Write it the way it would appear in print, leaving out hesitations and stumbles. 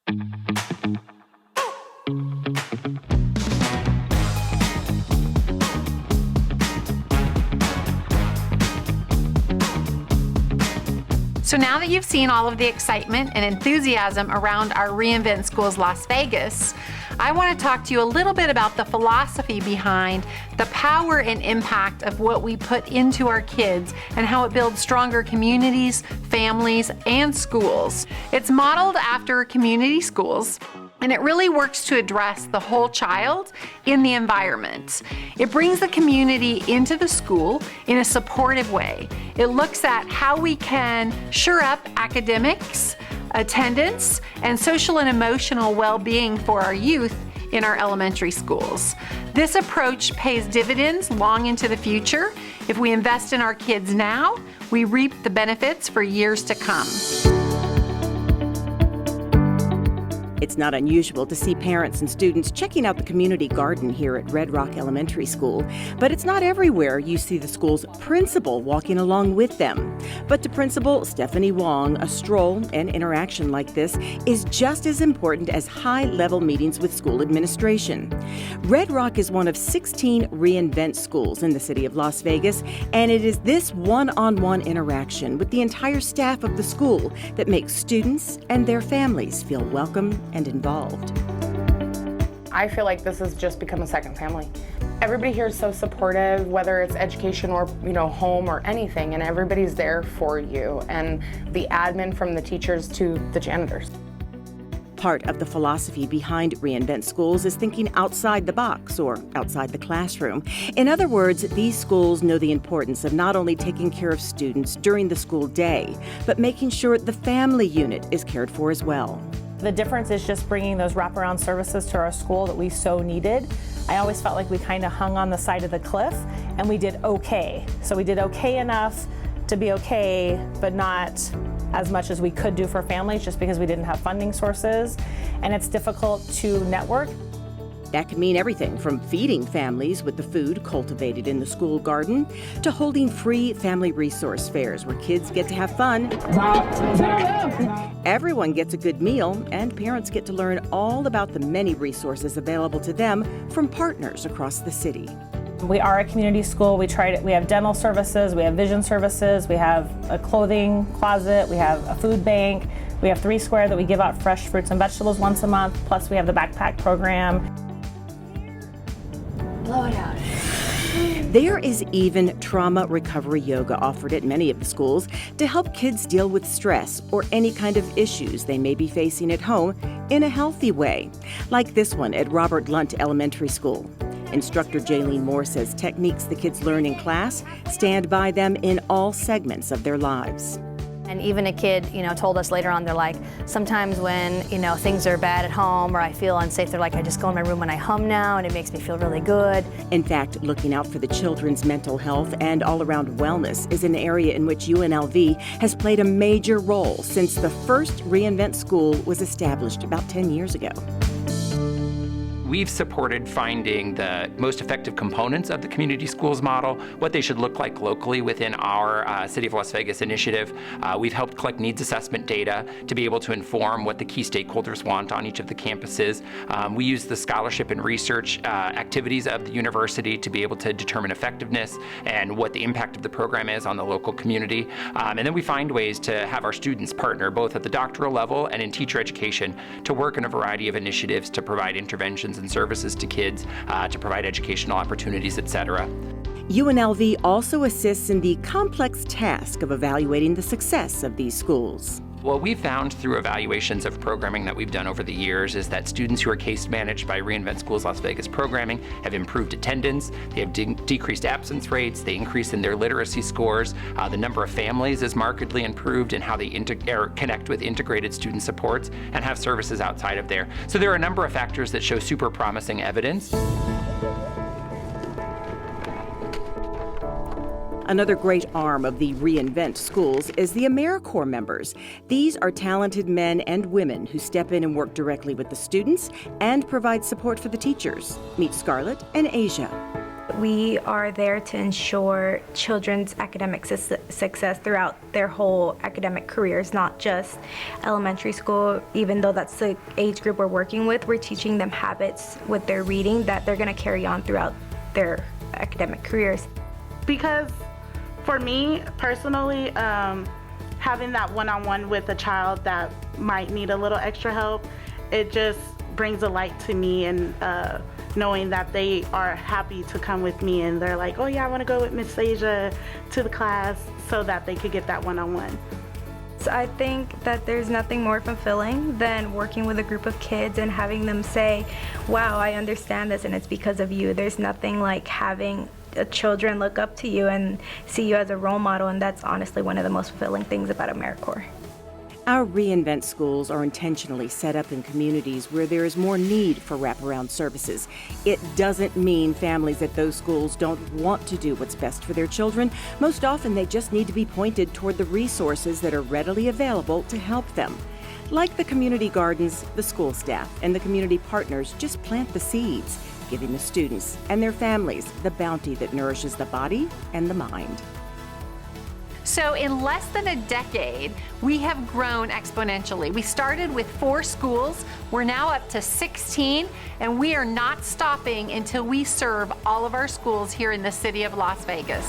So now that you've seen all of the excitement and enthusiasm around our ReInvent Schools Las Vegas, I want to talk to you a little bit about the philosophy behind the power and impact of what we put into our kids and how it builds stronger communities, families, and schools. It's modeled after community schools, and it really works to address the whole child in the environment. It brings the community into the school in a supportive way. It looks at how we can shore up academics, attendance, and social and emotional well-being for our youth in our elementary schools. This approach pays dividends long into the future. If we invest in our kids now, we reap the benefits for years to come. It's not unusual to see parents and students checking out the community garden here at Red Rock Elementary School, but it's not everywhere you see the school's principal walking along with them. But to Principal Stephanie Wong, a stroll and interaction like this is just as important as high-level meetings with school administration. Red Rock is one of 16 ReInvent schools in the city of Las Vegas, and it is this one-on-one interaction with the entire staff of the school that makes students and their families feel welcome and involved. I feel like this has just become a second family. Everybody here is so supportive, whether it's education or, home or anything, and everybody's there for you, and the admin from the teachers to the janitors. Part of the philosophy behind ReInvent Schools is thinking outside the box or outside the classroom. In other words, these schools know the importance of not only taking care of students during the school day, but making sure the family unit is cared for as well. The difference is just bringing those wraparound services to our school that we so needed. I always felt like we kind of hung on the side of the cliff, and we did okay. So we did okay enough to be okay, but not as much as we could do for families just because we didn't have funding sources. And it's difficult to network. That can mean everything from feeding families with the food cultivated in the school garden to holding free family resource fairs where kids get to have fun. Everyone gets a good meal, and parents get to learn all about the many resources available to them from partners across the city. We are a community school. We have dental services, we have vision services, we have a clothing closet, we have a food bank, we have 3 Square that we give out fresh fruits and vegetables once a month, plus we have the backpack program. Blow it out. There is even trauma recovery yoga offered at many of the schools to help kids deal with stress or any kind of issues they may be facing at home in a healthy way, like this one at Robert Lunt Elementary School. Instructor Jaylene Moore says techniques the kids learn in class stand by them in all segments of their lives. And even a kid, told us later on, they're like, sometimes when, things are bad at home or I feel unsafe, they're like, I just go in my room when I hum now and it makes me feel really good. In fact, looking out for the children's mental health and all-around wellness is an area in which UNLV has played a major role since the first ReInvent School was established about 10 years ago. We've supported finding the most effective components of the community schools model, what they should look like locally within our City of Las Vegas initiative. We've helped collect needs assessment data to be able to inform what the key stakeholders want on each of the campuses. We use the scholarship and research activities of the university to be able to determine effectiveness and what the impact of the program is on the local community. And then we find ways to have our students partner both at the doctoral level and in teacher education to work in a variety of initiatives to provide interventions and services to kids, to provide educational opportunities, etc. UNLV also assists in the complex task of evaluating the success of these schools. What we've found through evaluations of programming that we've done over the years is that students who are case managed by ReInvent Schools Las Vegas programming have improved attendance, they have decreased absence rates, they increase in their literacy scores, the number of families is markedly improved in how they connect with integrated student supports and have services outside of there. So there are a number of factors that show super promising evidence. Another great arm of the ReInvent Schools is the Americorps members. These are talented men and women who step in and work directly with the students and provide support for the teachers. Meet Scarlett and Asia. We are there to ensure children's academic success throughout their whole academic careers, not just elementary school. Even though that's the age group we're working with, we're teaching them habits with their reading that they're going to carry on throughout their academic careers. Because for me personally, having that one-on-one with a child that might need a little extra help, it just brings a light to me, and knowing that they are happy to come with me and they're like, oh yeah, I want to go with Miss Asia to the class, so that they could get that one-on-one. So I think that there's nothing more fulfilling than working with a group of kids and having them say, wow, I understand this and it's because of you. There's nothing like having children look up to you and see you as a role model, and that's honestly one of the most fulfilling things about Americorps. Our ReInvent schools are intentionally set up in communities where there is more need for wraparound services. It doesn't mean families at those schools don't want to do what's best for their children. Most often, they just need to be pointed toward the resources that are readily available to help them. Like the community gardens, the school staff and the community partners just plant the seeds, giving the students and their families the bounty that nourishes the body and the mind. So in less than a decade, we have grown exponentially. We started with 4 schools, we're now up to 16, and we are not stopping until we serve all of our schools here in the city of Las Vegas.